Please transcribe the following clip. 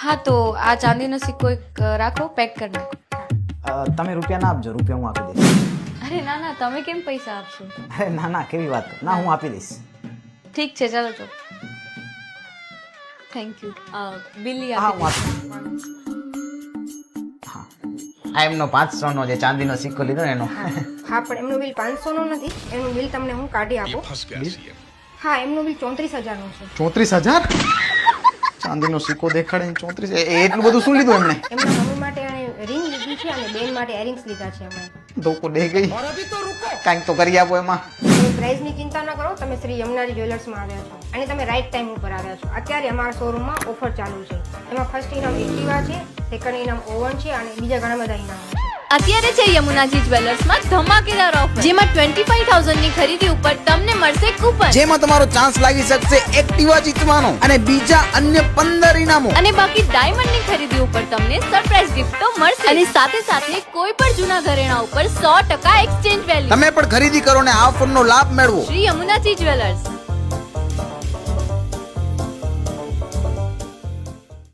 હા તો આ ચાંદીનો સિક્કો એક રાખો, પેક કરી નાખો. તમે રૂપિયા ના આપજો, રૂપિયા હું આપી દઈશ. અરે ના ના, તમે કેમ પૈસા આપશો? અરે ના ના, કેવી વાત ના, હું આપી દઈશ. ઠીક છે, ચાલો તો. Thank you. બિલ હા હું આપી હા આ એમનો 500 નો જે ચાંદીનો સિક્કો લીધો ને એનો. હા પણ એમનું બિલ 500 નું નથી, એમનું બિલ તમને હું કાઢી આપું. હા એમનું બિલ 34,000 નું છે. 34,000 ચાંદીનો સિક્કો દેખાડે 34, એટલું બધું શું લીધું એમણે? એમના મમ્મી માટે રિંગ લીધી છે અને બેન માટે એરિંગ્સ લીધા છે એમણે. ધોકો દે ગઈ. કાંઈક તો કરી આપો એમાં. તમે પ્રાઇસની ચિંતા ન કરો, તમે શ્રી યમુનાજી જ્વેલર્સમાં આવ્યા છો અને તમે રાઈટ ટાઈમ ઉપર આવ્યા છો. અત્યારે અમારા શોરૂમમાં ઓફર ચાલુ છે. એમાં ફર્સ્ટ ઇનામ એક્ટિવા છે, સેકન્ડ ઇનામ ઓવન છે અને બીજા ઘણા બધા ઇનામો છે. અત્યારે છે યમુનાજી જ્વેલર્સમાં ધમાકેદાર ઓફર, જેમાં 25,000 ની ખરીદી ઉપર તમને મળશે કૂપન, જેમાં તમારો ચાન્સ લાગી શકશે એક્ટિવા જીતવાનો અને બીજા અન્ય 15 ઇનામો. અને બાકી ડાયમંડ ની ખરીદી ઉપર તમને સરપ્રાઈઝ ગિફ્ટ તો મળશે. અને સાથે સાથે કોઈ પણ જૂના ઘરેણા ઉપર 100% એક્સચેન્જ વેલ્યુ. તમે પણ ખરીદી કરો ને આ ઓફરનો લાભ મેળવો. શ્રી યમુનાજી જ્વેલર્સ.